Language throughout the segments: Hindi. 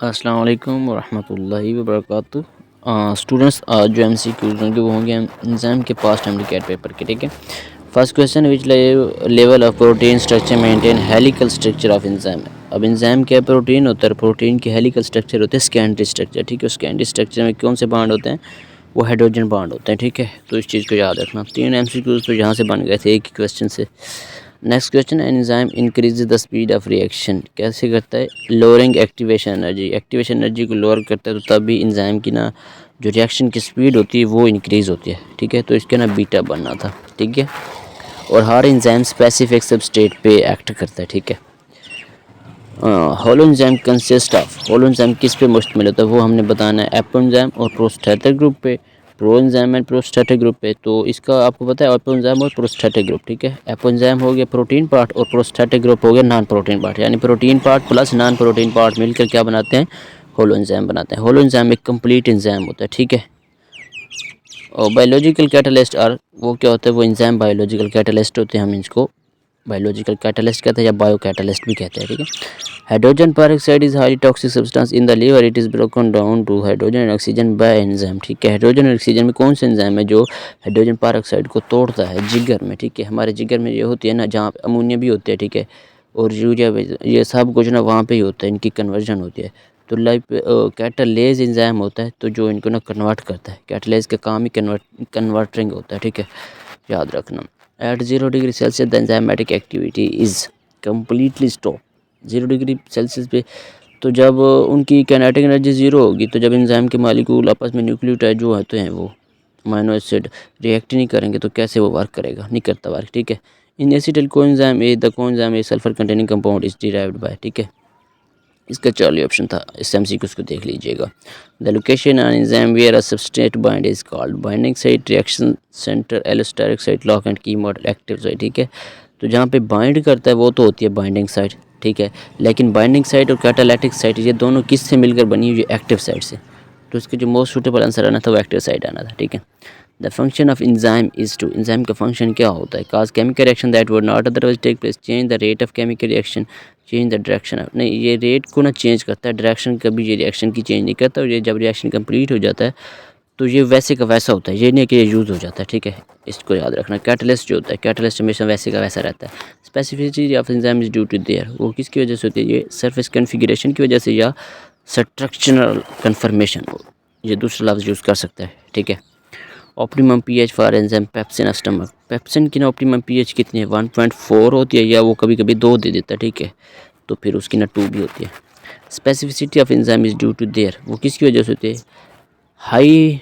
अस्सलाम वालेकुम वरहमतुल्लाहि वबरकातुहू। स्टूडेंट्स आज जो MCQs होंगे वो होंगे एंजाइम के पास्ट टाइम कैट पेपर के। ठीक है, first question which level of protein structure maintain helical structure of enzyme. अब एंजाइम क्या प्रोटीन होता है, प्रोटीन के हेलिकल स्ट्रक्चर होते हैं सेकेंडरी स्ट्रक्चर। ठीक है, सेकेंडरी स्ट्रक्चर में कौन से बाड होते हैं, वो हाइड्रोजन बाड होते हैं। ठीक है, तो इस चीज़ को याद रखना। 3 MCQs तो यहाँ से बन गए थे एक ही क्वेश्चन से। Next question, enzyme increase the speed of reaction. कैसे करता है, lowering activation energy. Activation energy को लोअर करता है तो तभी एंजाइम की ना जो रिएक्शन की स्पीड होती है वो इंक्रीज़ होती है। ठीक है, तो इसके ना बीटा बनना था। ठीक है, और हर एंजाइम स्पेसिफिक सबस्टेट पे एक्ट करता है। ठीक है, holo enzyme consist of, holo enzyme किस पे मुश्तमिल होता है वो हमने बताना है, एपो एंजाइम और प्रोस्टैटिक ग्रुप पे, pro enzyme and prostatic group पे। तो इसका आपको पता है एपो एंजाइम और प्रोस्टैटिक ग्रुप। ठीक है, एपो एंजाइम हो गया प्रोटीन पार्ट और प्रोस्टैटिक ग्रुप हो गया नॉन प्रोटीन पार्ट, यानी protein part plus non protein part मिलकर क्या बनाते हैं, होलो एंजाइम बनाते हैं। होलो एंजाइम एक कंप्लीट एंजाइम होता है। ठीक है, और बायोलॉजिकल कैटलिस्ट और वो क्या होता है, वो एंजाइम बायोलॉजिकल कैटलिस्ट होते हैं। हम इसको बायोलॉजिकल कैटलिस्ट कहते हैं या बायो कैटलिस्ट भी कहते हैं। ठीक है, hydrogen peroxide is highly toxic substance in the liver, it is broken down to hydrogen and oxygen by enzyme. ठीक है, हाइड्रोजन और ऑक्सीजन में कौन सा एंजाइम है जो हाइड्रोजन पेरोक्साइड को तोड़ता है, जिगर में। ठीक है, हमारे जिगर में ये होती है ना, जहाँ पे अमोनिया भी होती है। ठीक है, और यूरिया भी, ये सब कुछ ना वहाँ पे ही होता है, इनकी कन्वर्जन होती है। तो लाइक कैटालेज एंजाइम होता है तो जो इनको ना कन्वर्ट करता है, कैटालेज का काम ही कन्वर्टिंग होता है। ठीक है, याद रखना। At 0 degree Celsius the enzymatic activity is completely stop. 0 degree Celsius पे तो जब उनकी काइनेटिक एनर्जी 0 होगी, तो जब एंजाइम के मॉलिक्यूल आपस में न्यूक्लियोटाइड जो होते हैं वो अमीनो एसिड रिएक्ट नहीं करेंगे तो कैसे वो वर्क करेगा, नहीं करता वर्क। ठीक है, in acetyl coenzyme A, the coenzyme A sulphur containing compound is derived by. ठीक है, इसका 40 ऑप्शन था, इस MCQ को देख लीजिएगा। The location on enzyme where a substrate bind is called binding site, reaction centre, allosteric site, lock and key model, active site. ठीक है, तो जहाँ पे बाइंड करता है वो तो होती है बाइंडिंग साइट। ठीक है, लेकिन बाइंडिंग साइट और कैटालिटिक साइट ये दोनों किस से मिलकर बनी हुई है, एक्टिव साइट से। तो इसका जो मोस्ट सूटेबल आंसर आना था वो एक्टिव साइट आना था। ठीक है, the function of enzyme is to, enzyme का फंक्शन क्या होता है, cause chemical reaction that would not otherwise take place, change the rate of chemical reaction, change the direction of, नहीं ये रेट को ना चेंज करता है, डायरेक्शन कभी ये रिएक्शन की चेंज नहीं करता। और ये जब रिएक्शन कंप्लीट हो जाता है तो ये वैसे का वैसा होता है, ये नहीं कि ये यूज़ हो जाता है। ठीक है, इसको याद रखना। कैटलिस्ट जो होता है, कैटलिस्ट हमेशा वैसे का वैसा रहता है। Specificity of enzyme is due to there, वो किसकी वजह से होती है, ये सरफेस कन्फिगरेशन की वजह से या स्ट्रक्चरल कन्फर्मेशन, ये दूसरा लफ्ज़ यूज़ कर सकता है। ठीक है, optimum pH for enzyme pepsin of stomach, pepsin की ना ऑप्टिमम पीएच कितनी है, 1.4 होती है या वो कभी कभी 2 दे देता है। ठीक है, तो फिर उसकी ना 2 भी होती है। Specificity of enzyme is due to there, वो किसकी वजह से होती है, हाई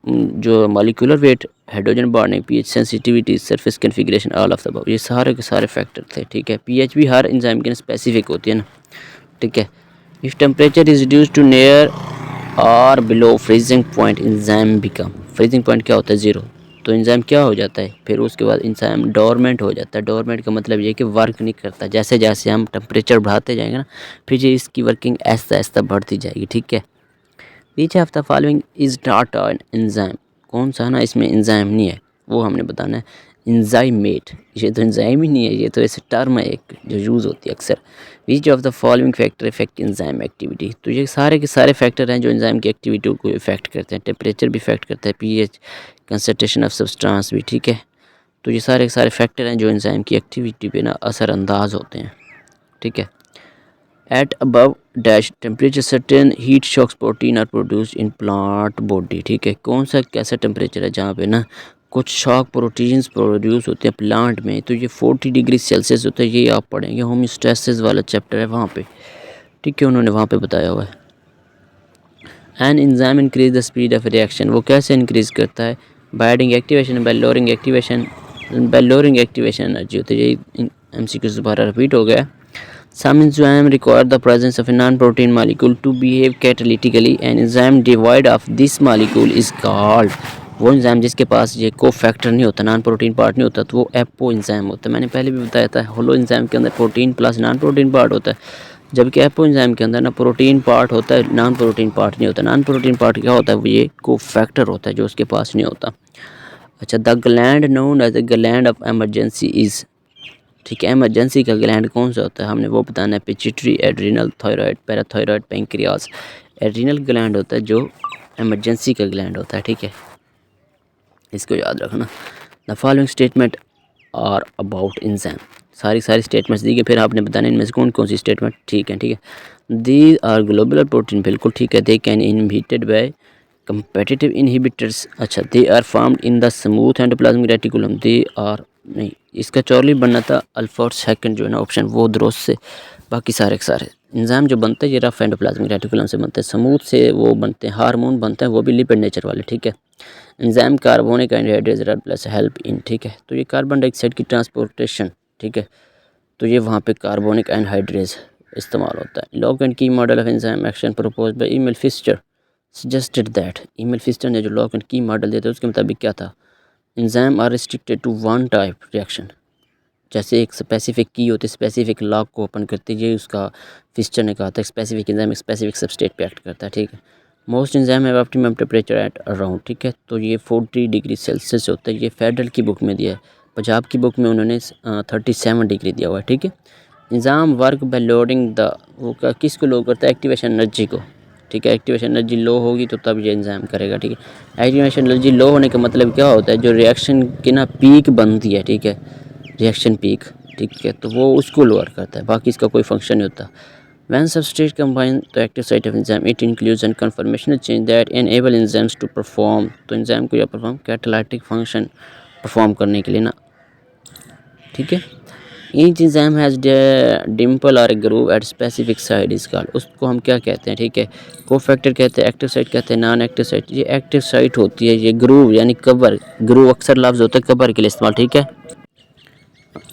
जो molecular weight, hydrogen bonding, pH sensitivity, surface configuration, all of the above, ये सारे के सारे फैक्टर थे। ठीक है, पीएच भी हर एंजाइम की स्पेसिफिक होती है ना। ठीक है, if temperature is reduce to near और below freezing point enzyme become, freezing point क्या होता है, 0, तो एंजाइम क्या हो जाता है, फिर उसके बाद एंजाइम डोरमेंट हो जाता है। डोरमेंट का मतलब ये कि वर्क नहीं करता, जैसे जैसे हम टेम्परेचर बढ़ाते जाएंगे ना फिर ये इसकी वर्किंग ऐसा ऐसा बढ़ती जाएगी। ठीक है, which of the following is not an enzyme, कौन सा ना इसमें एंजाइम नहीं है वो हमने बताना है। एंजाइमेट, ये तो एंजाइम ही नहीं है, ये तो ऐसे टर्म है एक जो यूज़ होती है अक्सर। Which of the following factor effect enzyme activity, तो ये सारे के सारे फैक्टर हैं जो एंजाइम की एक्टिविटी को इफेक्ट करते हैं। टेम्परेचर भी इफेक्ट करता है, पीएच, कंसंट्रेशन ऑफ सब्सटेंस भी। ठीक है, तो ये सारे के सारे फैक्टर हैं जो एंजाइम की एक्टिविटी पे ना असरअंदाज होते हैं। ठीक है, at above dash temperature certain heat shocks protein are produced in plant body। ठीक है, कौन सा कैसा टेम्परेचर है जहाँ पे ना कुछ शॉक प्रोटीन्स प्रोड्यूस होते हैं प्लांट में, तो ये 40 डिग्री सेल्सियस होता है। ये आप पढ़ेंगे होमोस्टैसिस वाला चैप्टर है वहाँ पे। ठीक है, उन्होंने वहाँ पे बताया हुआ है। An enzyme increase the speed of reaction, वो कैसे इंक्रीज करता है, by adding activation, bye lowering activation, bye lowering activation energy होती है। यही MCQ दोबारा रिपीट हो गया। Some enzymes require the presence of a non-protein molecule to behave catalytically. An enzyme devoid of this molecule is called, वो एंजाइम जिसके पास ये को फैक्टर नहीं होता, नॉन प्रोटीन पार्ट नहीं होता, तो वो एपो एंजाइम होता है। मैंने पहले भी बताया था, होलो एंजाइम के अंदर protein plus non protein part होता है, जबकि एपो एंजाइम के अंदर ना प्रोटीन पार्ट होता है, नॉन प्रोटीन पार्ट नहीं होता। नॉन प्रोटीन पार्ट क्या होता है, वो ये को फैक्टर होता है जो उसके पास नहीं होता। अच्छा, the gland known as the gland of emergency is, ठीक है। एमरजेंसी का ग्लैंड कौन सा होता है, हमने वो बताना है। Pituitary, adrenal, thyroid, parathyroid, pancreas. Adrenal gland होता है जो एमरजेंसी का ग्लैंड होता है, ठीक है, इसको याद रखना। The following statement are about enzyme, सारी स्टेटमेंट्स दी गई, फिर आपने बताना इनमें से कौन कौन सी स्टेटमेंट ठीक है, ठीक है। दीज आर ग्लोबुलर प्रोटीन, बिल्कुल ठीक है। They can inhibited by competitive inhibitors, अच्छा। They are formed in the smooth endoplasmic reticulum, they are, नहीं, इसका चौरली बनना था अल्फा और सेकंड जो है ना ऑप्शन, वो दुरुस्त से। बाकी सारे एंजाइम जो बनते हैं ये रफ एंडोप्लाज्मिक रेटिकुलम से बनते हैं, स्मूथ से वो बनते हैं, हार्मोन बनते हैं वो भी लिपिड नेचर वाले, ठीक है। Enzyme carbonic anhydrase plus help in, ठीक है, तो ये कार्बन डाइऑक्साइड की ट्रांसपोर्टेशन, ठीक है, तो ये वहाँ पे कार्बोनिक एनहाइड्रेज इस्तेमाल होता है। Lock and key model of enzyme action proposed by Emil Fischer suggested that, Emil Fischer ने जो लॉक एंड की मॉडल दिया था उसके मुताबिक क्या था, enzyme are restricted to one type reaction, जैसे एक स्पेसिफिक की होती है, स्पेसिफिक लॉक को ओपन करती है, ये उसका फिस्चर ने कहा था स्पेसिफिक एंजाइम स्पेसिफिक सबस्ट्रेट पे एक्ट करता है, ठीक है। Most enzyme have optimum temperature at around, ठीक है, तो ये 40 डिग्री सेल्सियस होता है, ये फेडरल की बुक में दिया है, पंजाब की बुक में उन्होंने 37 डिग्री दिया हुआ है, ठीक है। Enzyme work by loading the, वो किसको लो करता है, एक्टिवेशन एनर्जी को, ठीक है, एक्टिवेशन एनर्जी लो होगी तो तब ये एंजाइम करेगा, ठीक है। एक्टिवेशन एनर्जी लो होने का मतलब क्या होता है, जो रिएक्शन की ना पीक बनती है, ठीक है, रिएक्शन पीक, ठीक है, तो वो उसको लोअर करता है, बाकी इसका कोई फंक्शन नहीं होता। When substrate combine the active site of enzyme, it includes a conformational change that enable enzymes to perform, तो एंजाइम को या परफॉर्म कैटालाइटिक फंक्शन परफॉर्म करने के लिए ना, ठीक है। ईच एंजाइम हैज़ डिम्पल और groove at specific side is called, उसको हम क्या कहते हैं, ठीक है, कोफैक्टर कहते हैं, एक्टिव साइट कहते हैं, नॉन एक्टिव साइट, ये एक्टिव साइट होती है, ये ग्रूव यानी कवर, ग्रूव अक्सर लफ्ज़ होता है कवर के लिए इस्तेमाल, ठीक है।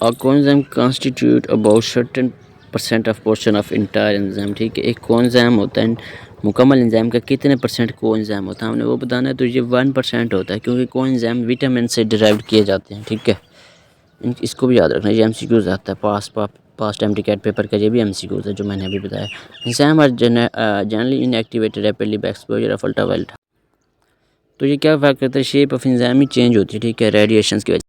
A coenzyme constitute about certain % of portion of entire enzyme, ठीक है, एक कोएंजाइम होता है, मुकम्मल एंजाइम का कितने % कोएंजाइम होता है हमने वो बताना है, तो ये 1% होता है, क्योंकि कोएंजाइम विटामिन से डिराइव किए जाते हैं, ठीक है, इसको भी याद रखना, ये MCQs आता है, पास्ट MTCAT पेपर का ये भी MCQs है जो मैंने अभी बताया। Enzyme are generally inactivated rapidly by exposure of ultraviolet, तो ये क्या फैक्ट करता है, शेप ऑफ एंजाइम ही चेंज होती है, ठीक है, रेडिएशंस की वजह